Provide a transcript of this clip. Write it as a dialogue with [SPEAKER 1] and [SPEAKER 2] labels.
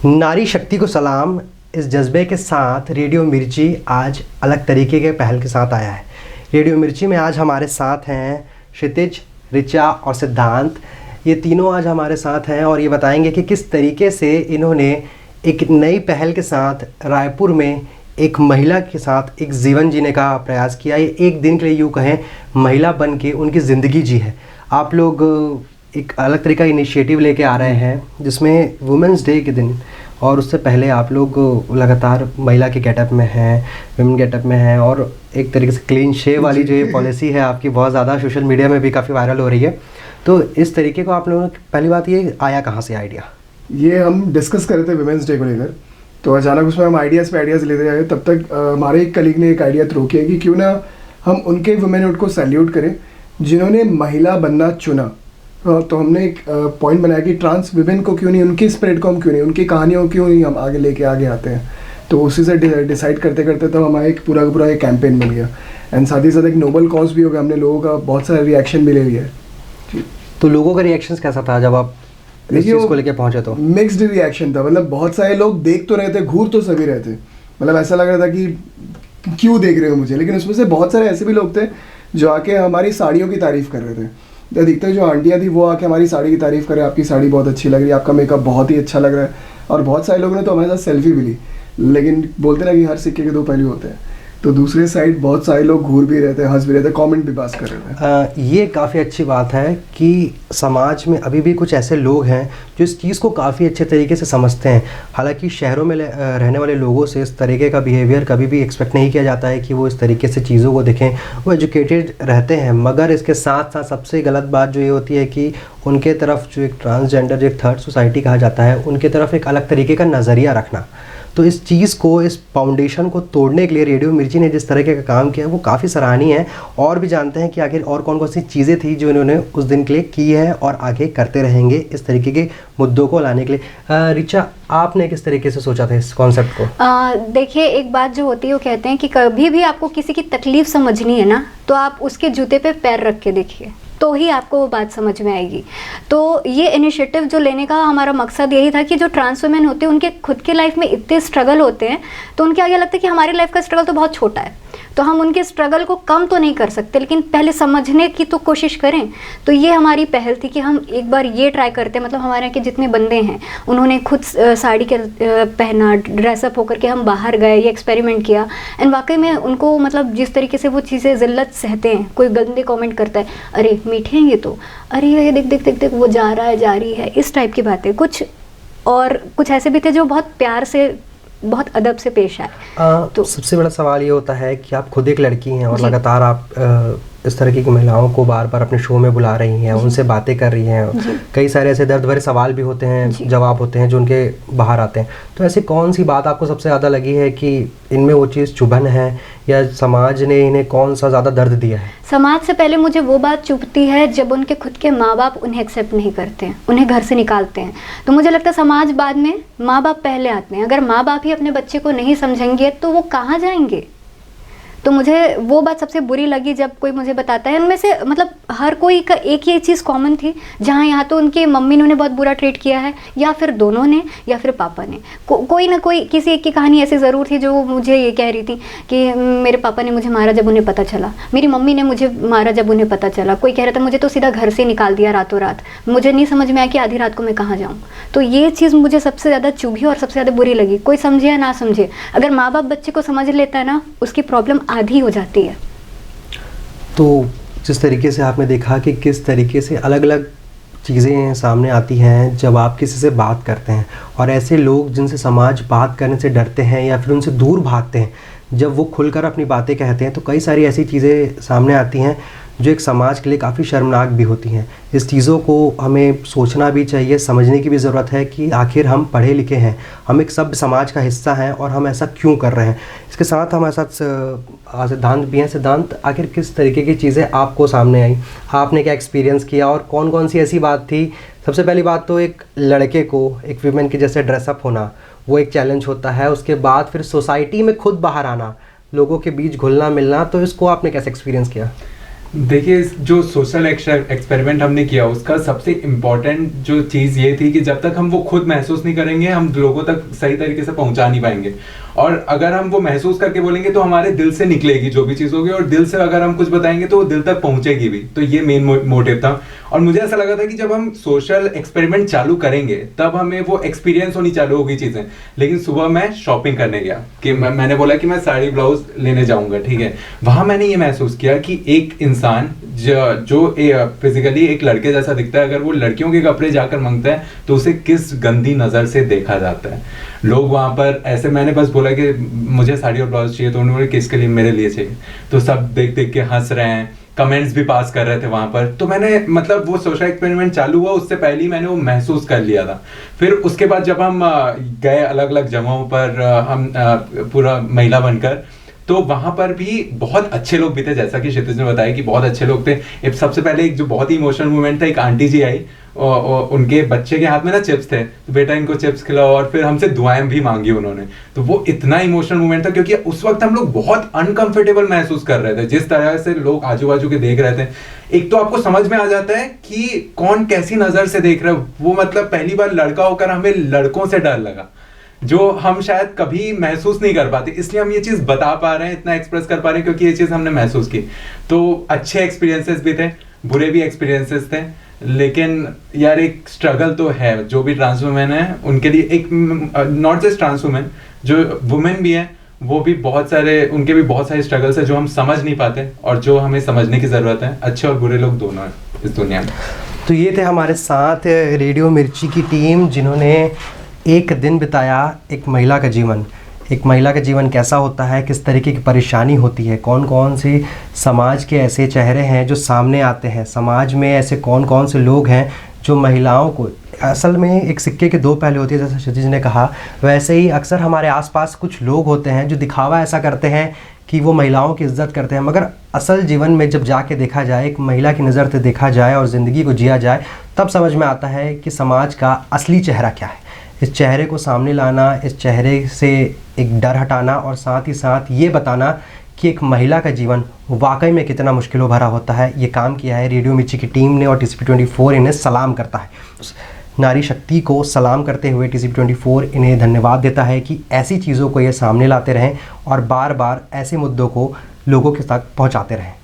[SPEAKER 1] नारी शक्ति को सलाम, इस जज्बे के साथ रेडियो मिर्ची आज अलग तरीके के पहल के साथ आया है। रेडियो मिर्ची में आज हमारे साथ हैं क्षितिज, ऋचा और सिद्धांत। ये तीनों आज हमारे साथ हैं और ये बताएंगे कि किस तरीके से इन्होंने एक नई पहल के साथ रायपुर में एक महिला के साथ एक जीवन जीने का प्रयास किया। ये एक दिन के लिए यूँ कहें महिला बन के उनकी ज़िंदगी जी है। आप लोग एक अलग तरीका इनिशिएटिव लेके आ रहे हैं जिसमें वुमेंस डे के दिन और उससे पहले आप लोग लगातार महिला के गेटअप में हैं, विमेन गेटअप में हैं और एक तरीके से क्लीन शेव वाली जो ये पॉलिसी है आपकी बहुत ज़्यादा सोशल मीडिया में भी काफ़ी वायरल हो रही है। तो इस तरीके को आप लोगों ने, पहली बात ये आया कहाँ से आइडिया?
[SPEAKER 2] ये हम डिस्कस कर रहे थे विमेंस डे को लेकर, तो अचानक उसमें हम आइडियाज़ पे आइडियाज़ लेते जाए। तब तक हमारे एक कलीग ने एक आइडिया थ्रो किया कि क्यों ना हम उनके वुमेनहुड को सैल्यूट करें जिन्होंने महिला बनना चुना। तो हमने एक पॉइंट बनाया कि ट्रांस विमेन को क्यों नहीं, उनकी स्प्रेड को हम क्यों नहीं, उनकी कहानियों क्यों नहीं हम आगे आते हैं। तो उसी से डिसाइड करते करते तो हमारा एक पूरा का पूरा एक कैंपेन बन गया एंड साथ ही साथ एक नोबल कॉज भी हो गया। हमने लोगों का बहुत सारा रिएक्शन भी ले लिया है।
[SPEAKER 1] तो लोगों का रिएक्शन कैसा था जब आप इस चीज़ को लेके पहुंचे? तो
[SPEAKER 2] मिक्स्ड रिएक्शन था। मतलब बहुत सारे लोग देख तो रहे थे, घूर तो सभी रहे थे। मतलब ऐसा लग रहा था कि क्यों देख रहे हो मुझे, लेकिन उसमें से बहुत सारे ऐसे भी लोग थे जो आके हमारी साड़ियों की तारीफ़ कर रहे थे। अधिकतर जो आंटियाँ थी वो आके हमारी साड़ी की तारीफ़ करें, आपकी साड़ी बहुत अच्छी लग रही है, आपका मेकअप बहुत ही अच्छा लग रहा है। और बहुत सारे लोगों ने तो हमारे साथ सेल्फी भी ली। लेकिन बोलते ना कि हर सिक्के के दो पहलू होते हैं, तो दूसरे साइड बहुत सारे लोग घूर भी रहते हैं, हंस भी रहते हैं, कमेंट भी पास कर रहे थे।
[SPEAKER 1] ये काफ़ी अच्छी बात है कि समाज में अभी भी कुछ ऐसे लोग हैं जो इस चीज़ को काफ़ी अच्छे तरीके से समझते हैं। हालांकि शहरों में रहने वाले लोगों से इस तरीके का बिहेवियर कभी भी एक्सपेक्ट नहीं किया जाता है कि वो इस तरीके से चीज़ों को देखें। वो एजुकेटेड रहते हैं, मगर इसके साथ साथ सबसे गलत बात जो ये होती है कि उनके तरफ जो एक ट्रांसजेंडर, जो एक थर्ड सोसाइटी कहा जाता है, उनके तरफ एक अलग तरीके का नज़रिया रखना। तो इस चीज़ को, इस फाउंडेशन को तोड़ने के लिए रेडियो मिर्ची ने जिस तरह का काम किया वो काफ़ी सराहनीय है। और भी जानते हैं कि आखिर और कौन कौन सी चीज़ें थी जो इन्होंने उस दिन के लिए की है और आगे करते रहेंगे इस तरीके के मुद्दों को लाने के लिए। ऋचा, आपने किस तरीके से सोचा था इस कॉन्सेप्ट को?
[SPEAKER 3] देखिए, एक बात जो होती है वो कहते हैं कि कभी भी आपको किसी की तकलीफ़ समझनी है ना, तो आप उसके जूते पे पैर रख के देखिए, तो ही आपको वो बात समझ में आएगी। तो ये इनिशिएटिव जो लेने का हमारा मकसद यही था कि जो ट्रांस वुमेन होते हैं उनके खुद के लाइफ में इतने स्ट्रगल होते हैं, तो उनके आगे लगता है कि हमारी लाइफ का स्ट्रगल तो बहुत छोटा है, तो हम उनके स्ट्रगल को कम तो नहीं कर सकते, लेकिन पहले समझने की तो कोशिश करें। तो ये हमारी पहल थी कि हम एक बार ये ट्राई करते हैं। मतलब हमारे यहाँ के जितने बंदे हैं उन्होंने खुद साड़ी के पहना, ड्रेसअप होकर के हम बाहर गए, ये एक्सपेरिमेंट किया एंड वाकई में उनको मतलब जिस तरीके से वो चीज़ें ज़िल्लत सहते हैं, कोई गंदे कमेंट करता है, अरे मीठे हैं ये तो, अरे ये देख देख देख देख वो जा रहा है, जा रही है, इस टाइप की बातें। कुछ और कुछ ऐसे भी थे जो बहुत प्यार से, बहुत अदब से पेश आए। तो
[SPEAKER 1] सबसे बड़ा सवाल ये होता है कि आप खुद एक लड़की हैं और लगातार आप इस तरह की महिलाओं को बार बार अपने शो में बुला रही हैं, उनसे बातें कर रही हैं। कई सारे ऐसे दर्द भरे सवाल भी होते हैं, जवाब होते हैं जो उनके बाहर आते हैं। तो ऐसी कौन सी बात आपको सबसे ज़्यादा लगी है कि इनमें वो चीज़ चुभन है, या समाज ने इन्हें कौन सा ज़्यादा दर्द दिया है?
[SPEAKER 3] समाज से पहले मुझे वो बात चुभती है जब उनके खुद के माँ बाप उन्हें एक्सेप्ट नहीं करते हैं, उन्हें घर से निकालते हैं। तो मुझे लगता है समाज बाद में, माँ बाप पहले आते हैं। अगर माँ बाप ही अपने बच्चे को नहीं समझेंगे तो वो कहाँ जाएंगे? तो मुझे वो बात सबसे बुरी लगी जब कोई मुझे बताता है। उनमें से मतलब हर कोई का एक ही चीज़ कॉमन थी, जहाँ यहाँ तो उनकी मम्मी ने उन्हें बहुत बुरा ट्रीट किया है, या फिर दोनों ने, या फिर पापा ने। कोई ना कोई किसी एक की कहानी ऐसी ज़रूर थी जो मुझे ये कह रही थी कि मेरे पापा ने मुझे मारा जब उन्हें पता चला, मेरी मम्मी ने मुझे मारा जब उन्हें पता चला। कोई कह रहा था मुझे तो सीधा घर से निकाल दिया रातों रात, मुझे नहीं समझ में आया कि आधी रात को मैं कहाँ जाऊँ। तो ये चीज़ मुझे सबसे ज़्यादा चुभी और सबसे ज़्यादा बुरी लगी। कोई समझे या ना समझे, अगर माँ बाप बच्चे को समझ लेता है ना, उसकी प्रॉब्लम आधी हो जाती है।
[SPEAKER 1] तो जिस तरीके से आपने देखा कि किस तरीके से अलग अलग चीज़ें सामने आती हैं जब आप किसी से बात करते हैं, और ऐसे लोग जिनसे समाज बात करने से डरते हैं या फिर उनसे दूर भागते हैं, जब वो खुलकर अपनी बातें कहते हैं तो कई सारी ऐसी चीज़ें सामने आती हैं जो एक समाज के लिए काफ़ी शर्मनाक भी होती हैं। इस चीज़ों को हमें सोचना भी चाहिए, समझने की भी ज़रूरत है कि आखिर हम पढ़े लिखे हैं, हम एक सभ्य समाज का हिस्सा हैं और हम ऐसा क्यों कर रहे हैं। इसके साथ हमारे साथ सिद्धांत भी हैं। सिद्धांत, आखिर किस तरीके की चीज़ें आपको सामने आई, आपने क्या एक्सपीरियंस किया और कौन कौन सी ऐसी बात थी? सबसे पहली बात तो एक लड़के को एक वीमेन के जैसे ड्रेसअप होना वो एक चैलेंज होता है, उसके बाद फिर सोसाइटी में खुद बाहर आना, लोगों के बीच घुलना मिलना, तो इसको आपने कैसे एक्सपीरियंस किया?
[SPEAKER 4] देखिए, जो सोशल एक्सपेरिमेंट हमने किया उसका सबसे इम्पोर्टेंट जो चीज़ ये थी कि जब तक हम वो खुद महसूस नहीं करेंगे हम लोगों तक सही तरीके से पहुंचा नहीं पाएंगे। और अगर हम वो महसूस करके बोलेंगे तो हमारे दिल से निकलेगी जो भी चीज़ होगी, और दिल से अगर हम कुछ बताएंगे तो वो दिल तक पहुंचेगी भी। तो ये मेन मोटिव था। और मुझे ऐसा लगा था कि जब हम सोशल एक्सपेरिमेंट चालू करेंगे तब हमें वो एक्सपीरियंस होनी चालू होगी चीज़ें। लेकिन सुबह मैं शॉपिंग करने गया कि मैंने बोला कि मैं साड़ी ब्लाउज लेने जाऊंगा, ठीक है। वहां मैंने ये महसूस किया कि एक इंसान जो फिजिकली एक लड़के जैसा दिखता है, अगर वो लड़कियों के कपड़े जाकर मांगता है तो उसे किस गंदी नज़र से देखा जाता है। लोग वहाँ पर ऐसे, मैंने बस बोला कि मुझे साड़ी और ब्लाउज चाहिए, तो उन्होंने बोला किसके लिए, मेरे लिए चाहिए। तो सब देख देख के हंस रहे हैं, कमेंट्स भी पास कर रहे थे वहाँ पर। तो मैंने मतलब वो सोशल एक्सपेरिमेंट चालू हुआ उससे पहले ही मैंने वो महसूस कर लिया था। फिर उसके बाद जब हम गए अलग अलग जगहों पर, हम पूरा महिला बनकर, तो वहां पर भी बहुत अच्छे लोग भी थे, जैसा कि क्षितिज ने बताया कि बहुत अच्छे लोग थे। सबसे पहले एक जो बहुत ही इमोशनल मोमेंट था, एक आंटी जी आई और उनके बच्चे के हाथ में ना चिप्स थे, तो बेटा इनको चिप्स खिलाओ, और फिर हमसे दुआएं भी मांगी उन्होंने। तो वो इतना इमोशनल मोमेंट था क्योंकि उस वक्त हम लोग बहुत अनकंफर्टेबल महसूस कर रहे थे, जिस तरह से लोग आजू बाजू के देख रहे थे। एक तो आपको समझ में आ जाता है कि कौन कैसी नजर से देख रहा है। वो मतलब पहली बार लड़का होकर हमें लड़कों से डर लगा, जो हम शायद कभी महसूस नहीं कर पाते, इसलिए हम ये चीज़ बता पा रहे हैं, इतना एक्सप्रेस कर पा रहे हैं क्योंकि ये चीज़ हमने महसूस की। तो अच्छे एक्सपीरियंसेस भी थे, बुरे भी एक्सपीरियंसेस थे, लेकिन यार एक स्ट्रगल तो है। जो भी ट्रांस वुमेन है उनके लिए एक, नॉट जस्ट ट्रांस वुमेन, जो वुमेन भी है वो भी बहुत सारे, उनके भी बहुत सारे स्ट्रगल्स है जो हम समझ नहीं पाते और जो हमें समझने की ज़रूरत है। अच्छे और बुरे लोग दोनों हैं इस दुनिया में।
[SPEAKER 1] तो ये थे हमारे साथ रेडियो मिर्ची की टीम, जिन्होंने एक दिन बिताया एक महिला का जीवन। एक महिला का जीवन कैसा होता है, किस तरीके की परेशानी होती है, कौन कौन से समाज के ऐसे चेहरे हैं जो सामने आते हैं, समाज में ऐसे कौन कौन से लोग हैं जो महिलाओं को, असल में एक सिक्के के दो पहलू होते हैं, जैसा क्षितिज ने कहा, वैसे ही अक्सर हमारे आसपास कुछ लोग होते हैं जो दिखावा ऐसा करते हैं कि वो महिलाओं की इज्जत करते हैं, मगर असल जीवन में जब जाके देखा जाए, एक महिला की नज़र से देखा जाए और ज़िंदगी को जिया जाए, तब समझ में आता है कि समाज का असली चेहरा क्या है। इस चेहरे को सामने लाना, इस चेहरे से एक डर हटाना और साथ ही साथ ये बताना कि एक महिला का जीवन वाकई में कितना मुश्किलों भरा होता है, ये काम किया है रेडियो मिर्ची की टीम ने। और TCP24 इन्हें सलाम करता है, नारी शक्ति को सलाम करते हुए TCP24 इन्हें धन्यवाद देता है कि ऐसी चीज़ों को ये सामने लाते रहें और बार बार ऐसे मुद्दों को लोगों के तक पहुंचाते रहें।